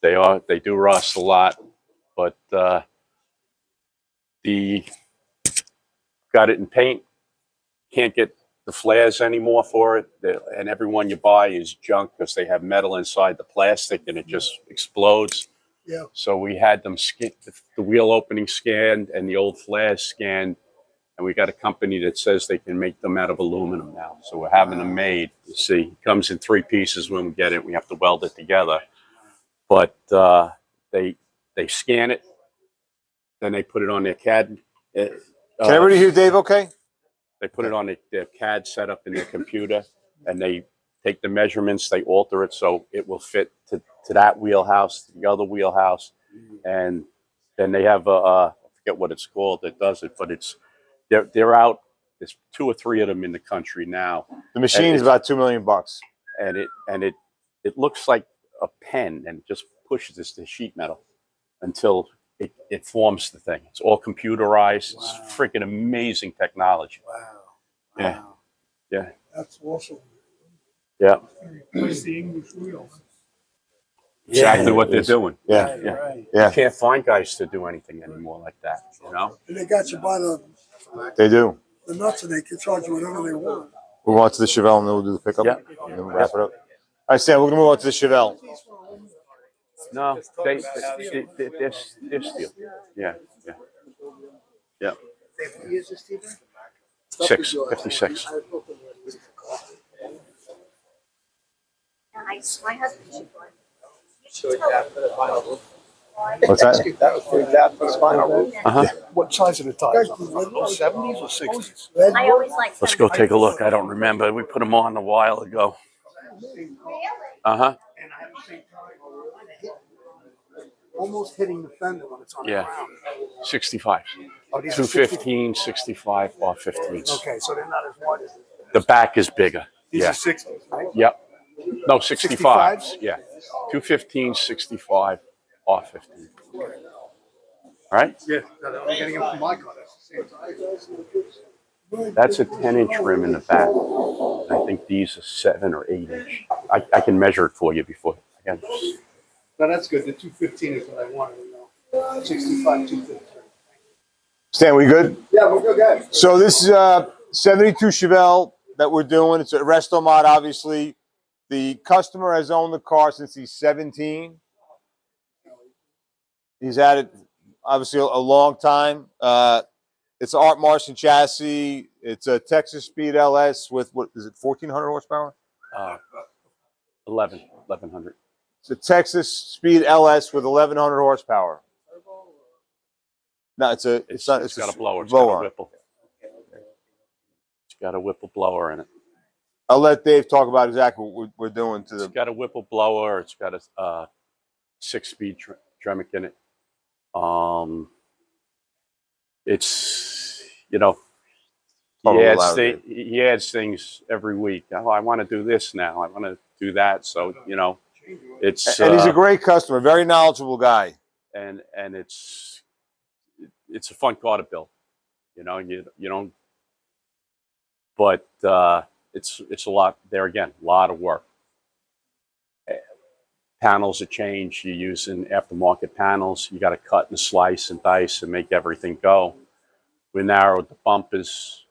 they do rust a lot. But got it in paint. Can't get the flares anymore for it, and every one you buy is junk because they have metal inside the plastic and it just explodes. Yeah. So we had them the wheel opening scanned and the old flares scanned, and we got a company that says they can make them out of aluminum now. So we're having them made. You see, it comes in 3 pieces when we get it. We have to weld it together, but they scan it, then they put it on their CAD. Can everybody hear Dave okay? They put it on their CAD setup in their computer, and they take the measurements, they alter it so it will fit to that wheelhouse, to the other wheelhouse, and then they have I forget what it's called that does it, but they're out. There's 2 or 3 of them in the country now. The machine is about $2 million, and it looks like a pen and just pushes this to sheet metal until it forms the thing. It's all computerized. Wow. It's freaking amazing technology. Wow. Yeah. Yeah. That's awesome. Yeah. Replace the English wheel. Exactly what they're doing. Yeah. Yeah. Right. Yeah, You can't find guys to do anything anymore like that, And they got you by they do. the nuts and they can charge you whatever they want. Move on to the Chevelle and then we'll do the pickup. Yeah. And then we'll wrap it up. All right, Sam, we're going to move on to the Chevelle. No, they're steel. Yeah. Yeah. Is this T-Bird? 56. Nice. My husband should buy. So it's after the final roof. What's that? That was for that for the final roof. Uh-huh. What size are the tires? 70s or 60s? I always like. Let's go take a look. I don't remember. We put them on a while ago. Uh-huh. Almost hitting the fender when it's on the Yeah. ground. 65. Oh, these are 215, 65, or 15s. Okay, so they're not as wide as The back is bigger. These Yeah. are 60s, right? Yep. No, 65s. Yeah. 215, 65, R15. All right? Yeah, I'm getting them from my car. That's a 10-inch rim in the back. I think these are 7 or 8-inch. I can measure it for you before. Again. No, that's good. The 215 is what I wanted to know. 65, 215. Stan, we good? Yeah, we're good, guys. So this is 72 Chevelle that we're doing. It's a resto mod, obviously. The customer has owned the car since he's 17. He's had it, obviously, a long time. It's an Art Martian chassis. It's a Texas Speed LS with, what is it, 1,400 horsepower? 1100. It's a Texas Speed LS with 1,100 horsepower. No, it's got a blower. It's blower. got a Whipple. It's got a Whipple blower in it. I'll let Dave talk about exactly what we're doing to the. It's got a Whipple blower. It's got a 6-speed Tremec in it. It's, you know, he adds things every week. Oh, I want to do this now. I want to do that. So, you know, it's and he's a great customer, very knowledgeable guy. And it's a fun car to build. You know, you don't. But it's a lot. There again, a lot of work. Panels are changed. You're using aftermarket panels. You got to cut and slice and dice and make everything go. We narrowed the bumpers.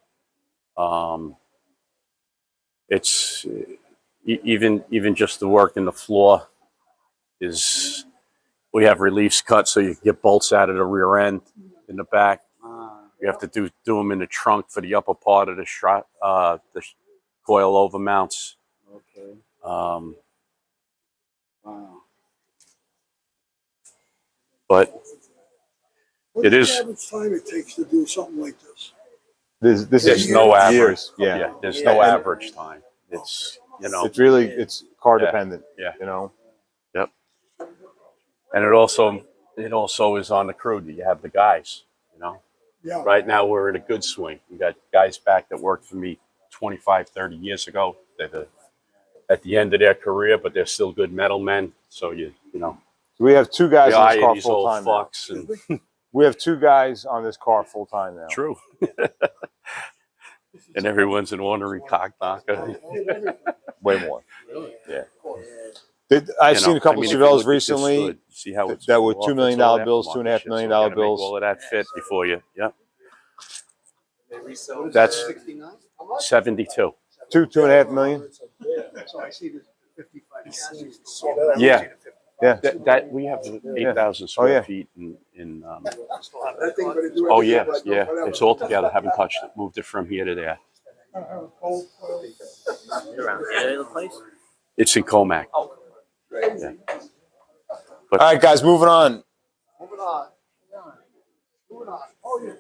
It's even just the work in the floor is. We have reliefs cut so you can get bolts out of the rear end in the back. You have to do them in the trunk for the upper part of the coil over mounts. Okay. Wow. But it is. What's the average time it takes to do something like this? There's no average. Years. Yeah. There's no average time. It's, you know. It's really, it's car dependent. Yeah. You know. Yep. And it also is on the crew. You have the guys, you know. Yeah. Right now we're in a good swing. We got guys back that worked for me 25, 30 years ago. They're at the end of their career, but they're still good metal men. So you know. We have 2 guys on this car these full old time. fucks and We have 2 guys on this car full time now. True. And everyone's an ornery cock knocker. Way more. Yeah. I've seen a couple of Chevelles recently See how it's that were $2 million bills, $2.5 million bills. All of that fit before you. Yep. That's 72. $2.5 million. So I see this 55 chassis. Yeah. Yeah. That we have 8,000 square feet in Oh yeah. It's all together. Haven't touched it. Moved it from here to there. It's in Comac. Yeah. But, all right, guys, moving on. Moving on. Oh, yeah.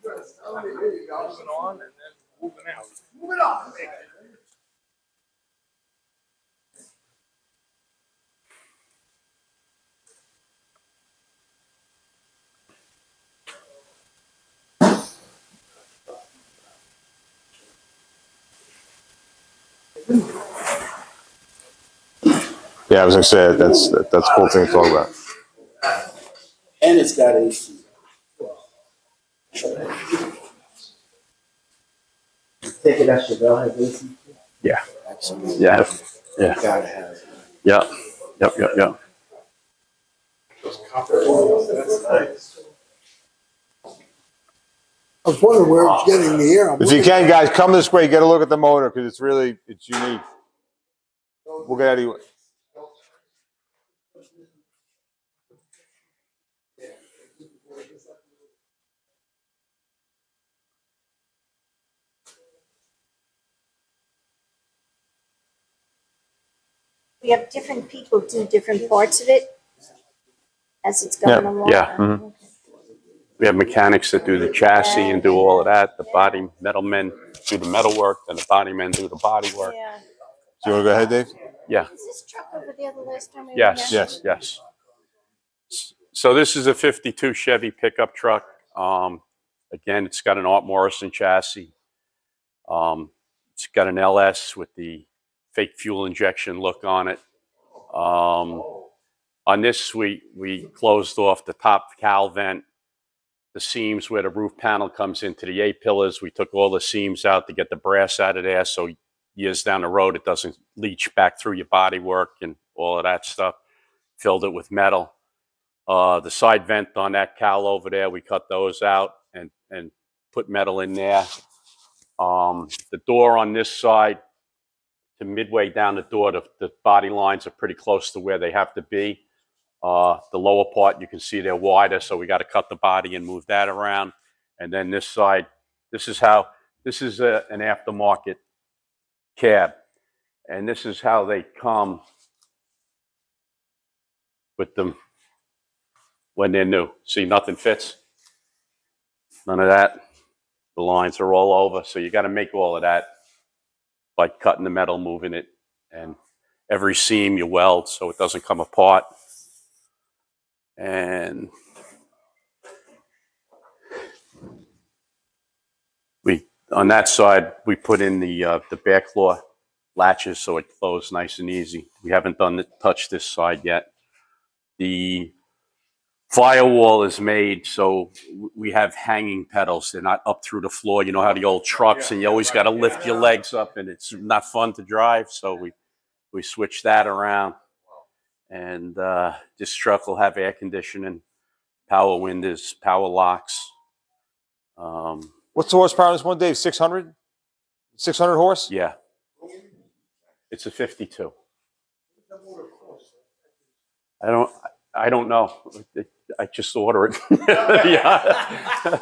Moving on and then moving out. Moving on. Yeah, I was gonna say that's a cool thing to talk about. And it's got AC. Take it out, Chevelle has AC. yeah. Yeah. Yeah. Gotta have it. Yeah. Yep. I was wondering where it's getting the air. If you can, guys, come this way, get a look at the motor because it's unique. We'll get out of you. We have different people do different parts of it as it's going along. Yeah. Mm-hmm. We have mechanics that do the chassis and do all of that. The body metal men do the metal work, and the body men do the body work. Yeah. So you want to go ahead, Dave? Yeah. Is this truck over there the last time we were Yes. here? Yes. So this is a 52 Chevy pickup truck. Again, it's got an Art Morrison chassis. It's got an LS with the fake fuel injection look on it. On this suite, we closed off the top cowl vent, the seams where the roof panel comes into the A-pillars. We took all the seams out to get the brass out of there, so years down the road it doesn't leach back through your bodywork and all of that stuff. Filled it with metal. The side vent on that cowl over there, we cut those out and put metal in there. The door on this side, to midway down the door, the body lines are pretty close to where they have to be. The lower part, you can see they're wider, so we got to cut the body and move that around. And then this side, this is an aftermarket cab. And this is how they come with them when they're new. See, nothing fits. None of that. The lines are all over, so you got to make all of that by cutting the metal, moving it, and every seam you weld so it doesn't come apart. And on that side, we put in the back claw latches so it closes nice and easy. We haven't touched this side yet. The firewall is made so we have hanging pedals. They're not up through the floor. You know how the old trucks, and you always got to lift your legs up, and it's not fun to drive. So we switched that around. And this truck will have air conditioning, power windows, power locks. What's the horsepower on this one, Dave? 600? 600 horse? Yeah. It's a 52. I don't know. I just order it. Yeah.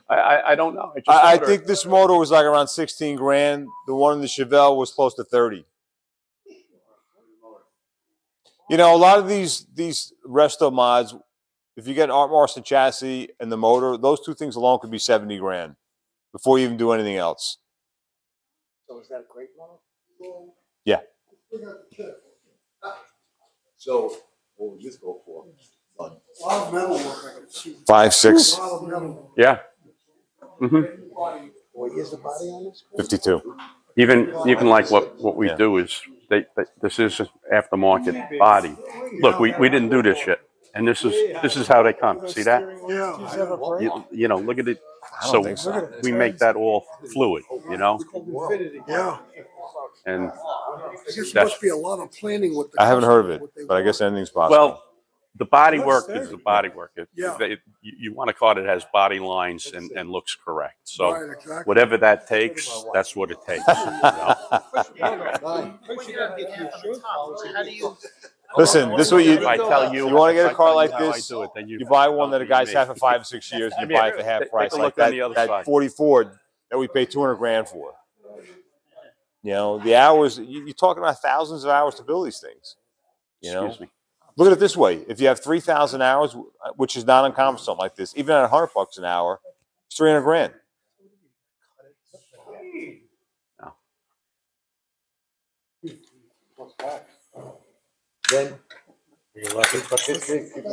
I don't know. I think this motor was like around 16 grand. The one in the Chevelle was close to 30. You know, a lot of these resto mods, if you get an Art Marston chassis and the motor, those two things alone could be 70 grand before you even do anything else. So is that a great model? Yeah. So what would this go for? A lot of metal work I could see. 5, 6. A lot of metal. Yeah. What is the body on this? 52. Even like what we do is this is an aftermarket body. Look, we didn't do this yet, and this is how they come. See that? Yeah. You know, look at it. I don't think so. We make that all fluid. You know. Yeah. And I guess there must be a lot of planning with the I haven't heard of customer, it, what they but I want. guess anything's possible. well, the body work is the body work. Yeah. You want a car that has body lines and looks correct. So Right, exactly. whatever that takes, that's what it takes. You know? How do you? Listen, this is what If I tell you, you want to get if a I car tell like you how I this, do it, then you buy one that a guy's me. had for 5 or 6 years, and you buy it for half Take a price, look like on the other that side. 40 Ford that we paid 200 grand for. You know, the hours, you're talking about thousands of hours to build these things. You know, Excuse me. look at it this way: if you have 3,000 hours, which is not uncommon for something like this, even at $100 an hour, it's 300 grand.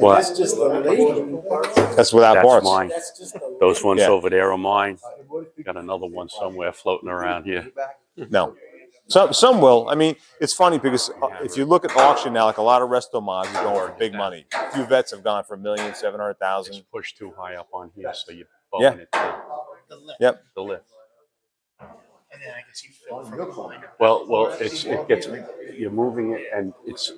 What? That's just the label. That's without That's parts. mine. That's just the label. Those ones Yeah. over there are mine. Got another one somewhere floating around here. No. Some will. I mean, it's funny because if you look at auction now, like a lot of resto mods are going for big money. A few vets have gone for $1,700,000. It's pushed too high up on here, so you're Yeah. bumping it down. The lift. Yep. The lift. And then I can see Phil from behind. Well, it gets, you're moving it, and it's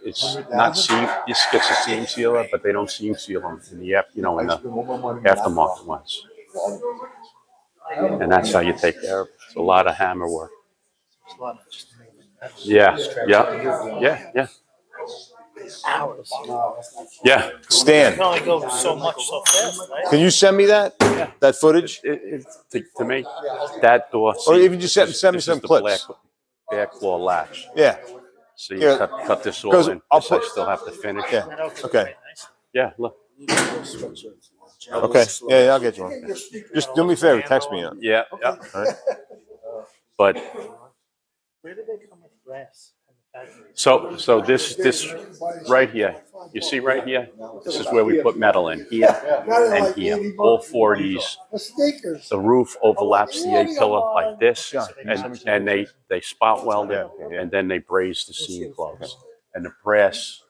not seam. This gets a seam sealer, but they don't seam seal them in the in the aftermarket ones. And that's how you take care of it. It's a lot of hammer work. There's a lot of just Yeah, yeah. hours. Yeah. Stan, You can only go so much so fast, right? can you send me that footage? To make that door. Or even just send me this some is the clips. Back floor latch. Yeah. So you Yeah. cut this all 'Cause in. I'll This I put- still have to finish. Yeah. Okay. Yeah, look. Okay. Yeah, I'll get you one. Just do me a favor. Text me. Yeah. All right. But Where did they come with brass? so this right here, you see right here, this is where we put metal in here and here. All four of these. The roof overlaps the A-pillar like this, and they spot weld it, and then they braze the seam closed. And the brass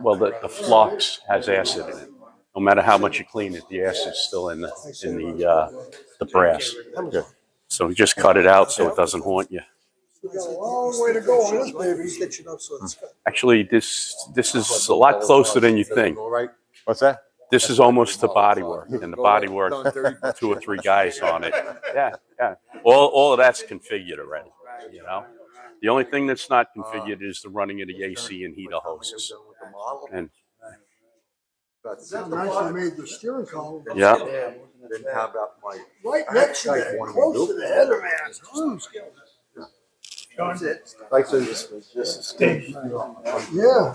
well, the flux has acid in it. No matter how much you clean it, the acid's still in the brass. Yeah. So we just cut it out so it doesn't haunt you. We got a long way to go on this baby. Stitch it up so it's Actually, this is a lot closer than you think. What's that? This is almost the body work, and the body work, 2 or 3 guys on it. Yeah, yeah. All of that's configured already. You know, the only thing that's not configured is the running of the AC and heater hoses. And nice they made the steering column. yeah. Then how about my Right next to that, close to the header man. like this? Yeah.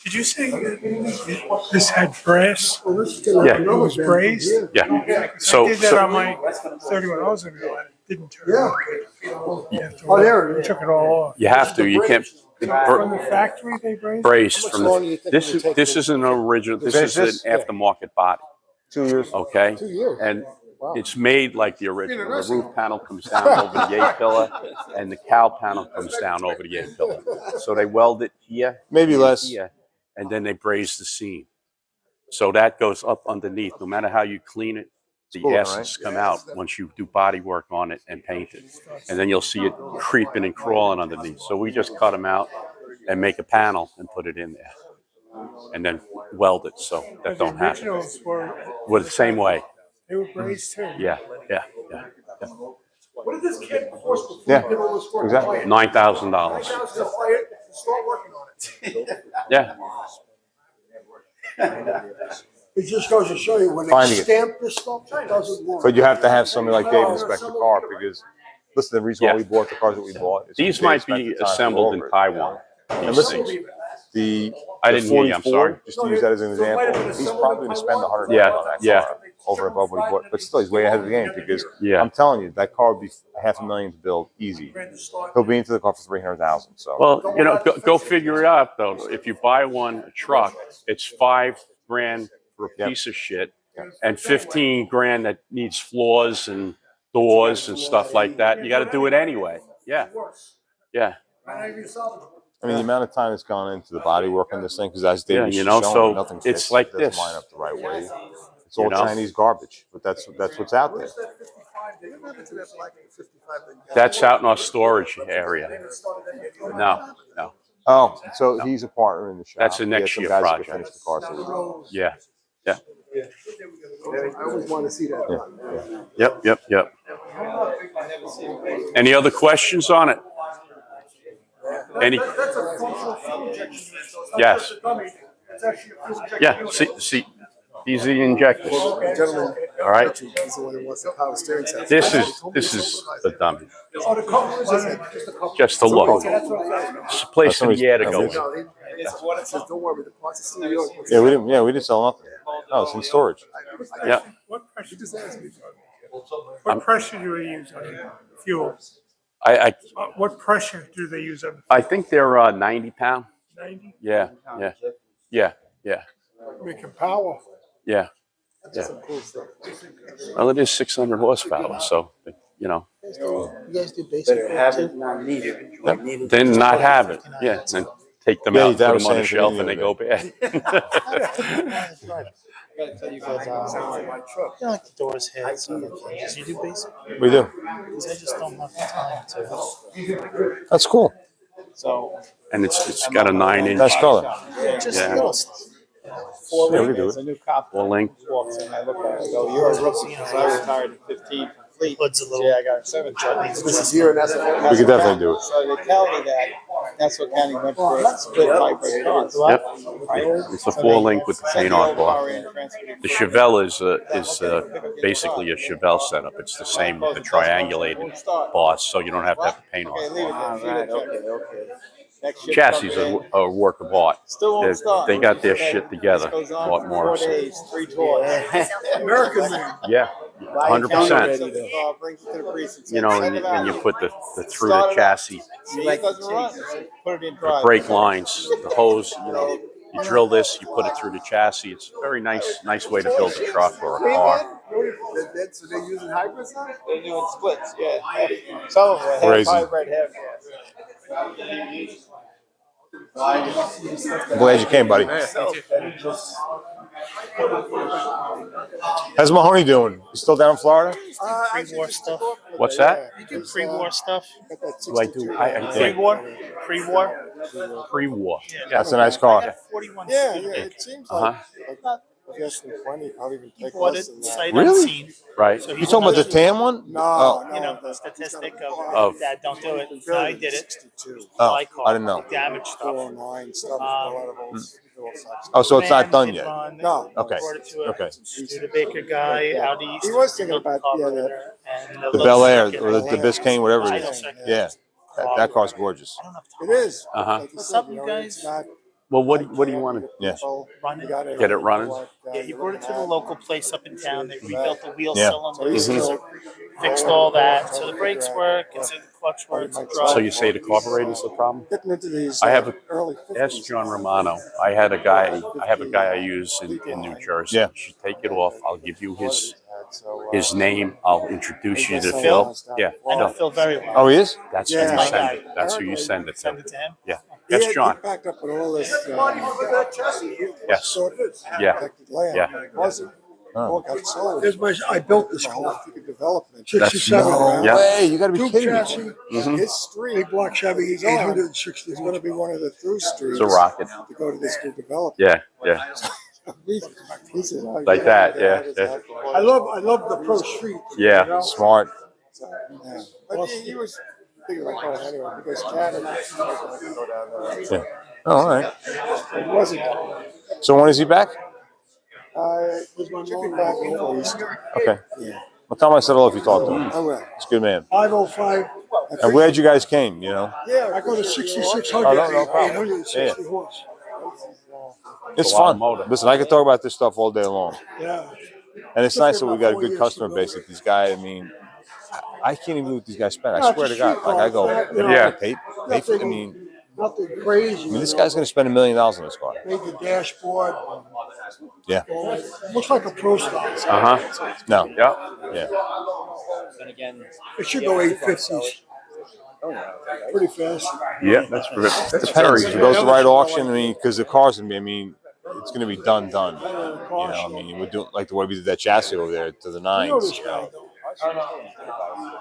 Did you say that this had brass? Well, this is gonna Yeah. have another It was bend. brazed? Yeah. I So, did that on my 31 O's and it didn't turn Yeah. out. Oh, there it We is. took it all off. you have to. You can't From the factory they brazed? brace from longer do you think it would take this to- isn't an original. This finish is this? an aftermarket body. 2 years. Okay. 2 years. And Wow. it's made like the original. The roof panel comes down over the A-pillar, and the cowl panel comes down over the A-pillar. So they weld it here, Maybe and less. here, and then they braze the seam. So that goes up underneath. No matter how you clean it, the cool, acids come out once you do body work on it and paint it. And then you'll see it creeping and crawling underneath. So we just cut them out and make a panel and put it in there. And then weld it so that The don't happen. originals were We're the same way. they were brazed too. Yeah, yeah, yeah. What did this kid cost before Yeah, he did all this work? exactly. $9,000. Start working on it. Yeah. It just goes to show you when they Finding it. stamp this stuff, it doesn't work. But you have to have somebody like Dave inspect the car because, listen, the reason why Yeah. we bought the cars that we bought. Is These Dave might spent be the time to go assembled in over it, Taiwan. And These listen, things. the I didn't hear you, I'm 44, sorry. just to use that as an example, he's probably going to spend $100 Yeah, on that yeah. car over and above what he bought. But still, he's way ahead of the game because Yeah. I'm telling you, that car would be $500,000 to build easy. He'll be into the car for $300,000. So Well, you know, go figure it out though. If you buy a truck, it's $5,000 for a Yep. piece of shit, and $15,000 that needs floors and doors and stuff like that. You got to do it anyway. Yeah, yeah, I mean, the amount of time that's gone into the body work on this thing, because as Dave Yeah, was you know, showing, so nothing it's fits, like it doesn't this. line up the right way. It's all You know? Chinese garbage, but that's what's out there. that's out in our storage area. No, no, Oh, so he's a partner in the shop. That's a He has next some year guys that project. can finish the car, so yeah, yeah, I always want to see that done. yep. Any other questions on it? Any? That's a functional fuel injection. Yes. It's actually a fuel injection. Yeah. See, these are the injectors. Gentlemen, All right. he's the one who wants the power steering set. This is the dummy. Oh, the cover is just a cover. Just to look. That's what I'm saying. It's a place for the air to go in. No, it says, don't worry, the parts are still yours. Yeah, we didn't sell nothing. No, it's in storage. Yeah. What pressure? Just ask me. What pressure do they use on fuel? I What pressure do they use on think they're 90-pound. 90? Yeah. Making power. Yeah. Well, it is 600 horsepower, so you know. You guys do basic work too? Then not have it. Yeah. And take them Yeah, out, that put was them on the saying shelf, to me and they the go other bad. That's right. Because, you know, like the doors hit, so you do basic. We do. Because I just don't have the time to. That's cool. So And it's got a 9-inch Nice color. just Yeah. little stuff. Yeah, we do There's it. a new cop full length. walks in, I look at it, I go, you're a rookie, because I retired at 15 from Fleet. Hood's a little. Yeah, I got a 7 truck. This is here and that's what. We could definitely do it. So they tell me that that's what County went for, split vibrate cars. Yep. Right? It's a 4-link with the paint on bar. The The Chevelle is basically a Chevelle setup. It's the same with the triangulated bars, so you don't have to have the paint Okay, on leave bar. it there. Okay. Next shift Chassis comes in. are a work of art. Still won't start. They got their Okay. shit together. This goes on Walt for 4 Morrison. days, 3 tours. American man. Yeah, 100%. Brings it to the precinct. You know, and you put the through the chassis, It doesn't run. Put it in the drive. brake lines, the hose. You know, you drill this, you put it through the chassis. It's a very nice way to build a truck or a car. So they're using hybrids now? They're doing splits, yeah. Some of them have Crazy. hybrid, have gas. I'm glad you came, buddy. How's Mahoney doing? You still down in Florida? Pre-war stuff. What's that? Pre-war stuff. Do I do? I can't. Pre-war. Pre-war. Pre-war. Yeah. That's a nice car. I got 41 Yeah, Studebaker. it seems Uh-huh. like less than 20, probably even He take bought less it than that. sight Really? unseen. Right. So You he's talking about the another, tan one? No, Oh. you know, no, the statistic Of- of Dad, don't do it. It's No, I built did in it. 62. Oh, My car. I didn't know. Damaged stuff. 409 stuff, a lot of old stuff. Oh, so it's not done Ram, yet. Run, No. Okay. Brought it to a Okay. Studebaker guy out east. He was thinking built the about, yeah, carburetor and The little Bel Air circuit. or the Biscayne, whatever it Idle is. circuit. Yeah, that car's gorgeous. I don't have It time. is. Uh-huh. Like you said, Some you know, guys- it's not. Well, what do you want to? Yeah. Running. Get it running? Yeah, he brought it to the local place up in town. They rebuilt the wheel Yeah. cylinders, Mhm. fixed all that. So the brakes work, it's in the clutch works. So you say the carburetor's the problem? Getting into these I have a early Ask 50s. John Romano. I have a guy I use in New Jersey. Yeah. You should take it off. I'll give you his So, name. I'll introduce you to Phil. Yeah. I know Phil. Phil very well. Oh, he is? That's Yeah. who you My send guy. it. That's who you send it Send to. it to him. Yeah. he That's had- John. He backed up with all this Yes. sort of Yeah. protected land. Yeah. It wasn't. Oh. All got sold. There's my, I built this The whole car. freaking development. 67. No Yeah. way. You got to be Tube kidding chassis, me. Mhm. His street big block Chevy, he's on 860. is going to be one of the through streets It's a rocket. to go to this new development. Yeah. Yeah. He said, oh, Like that, yeah, it's yeah. not- I love the pro street. Yeah. You know? Smart. So, yeah. But he was thinking about going anyway because Canada was going to go down there. Yeah. Oh, all right. It wasn't. So when is he back? Should be back in the East. Okay. Yeah. Well, tell him I said hello if you talk to him. I will. He's a good man. 505. I'm glad you guys came, you know. Yeah, I go to 6600, Oh, no problem. 860 horse. It's a lot of fun. motor. Listen, I can talk about this stuff all day long. Yeah. And it's nice that we got a good customer base with these guys. I mean, I can't even believe what these guys spend. I swear to God. Like, I go, Yeah. pay for, I mean, Nothing crazy. this guy's going to spend $1 million on this car. Made the dashboard. Yeah. Looks like a pro style. Uh huh. No. Yeah. Yeah. It should go 850s. Pretty fast. Yeah. That's very Depends. If it goes to the right auction, I mean, because the car's going to be, I mean, it's going to be done. You know, I mean, we're doing like the way we did that chassis over there to the You know nines. this You guy, know. though.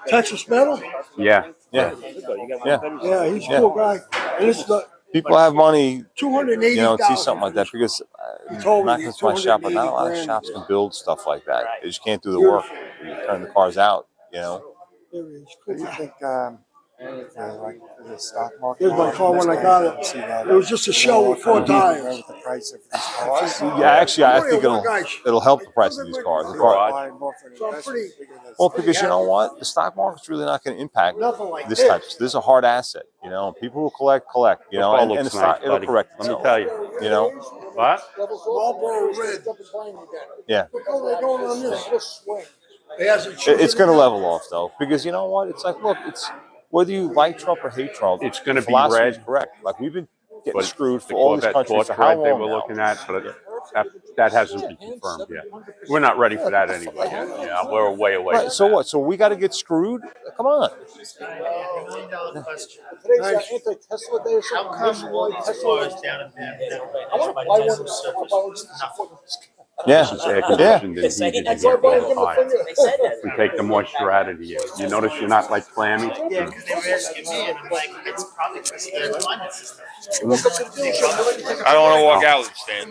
Texas metal? Yeah. Yeah. Yeah. Yeah, he's a Yeah. cool guy. And this is the People have money, 280,000. you know, to see something like that because He told I'm me not going to my shop, but not a lot of 280 shops can build stuff like that. They just can't do the work. You turn the cars out, you know. There he is. What Cool do you guy. think, like the stock market? Here's my car when I got it. See that? It was just a shell with 4 tires. With the price of these cars. Yeah, actually, I think One guy- it'll help the price of these cars. The car- Buying more for an So I'm investment, pretty- figure that's- Well, because you know what, the stock market's really not going to impact Nothing like this this. type. This is a hard asset, you know. People who collect. You know, Football and the looks stock nice, it'll buddy. correct Let me itself. tell you. You know, What? Marlboro Red. yeah. Look how they're going on this. Little swing. It hasn't It's going to level off though, because you know what? It's like, look, it's whether you like Trump or hate Trump, It's gonna be philosophy is red. correct. Like we've been getting But screwed the for all this Corvette country for torch how red long they were now? looking at, but that hasn't been confirmed yet. We're not ready for that anyway. Yeah, we're way away. Right. So what? So we got to get screwed? Come on. $1 question. Today's anti-Tesla day or How come cars down in there by Tesla surface? Yeah. It's air conditioned and heated and all the time. We take the moisture out of the air. You notice you're not like clammy? Yeah, because they were asking me, and I'm like, it's probably because of their climate system. I don't want to walk out, Stan.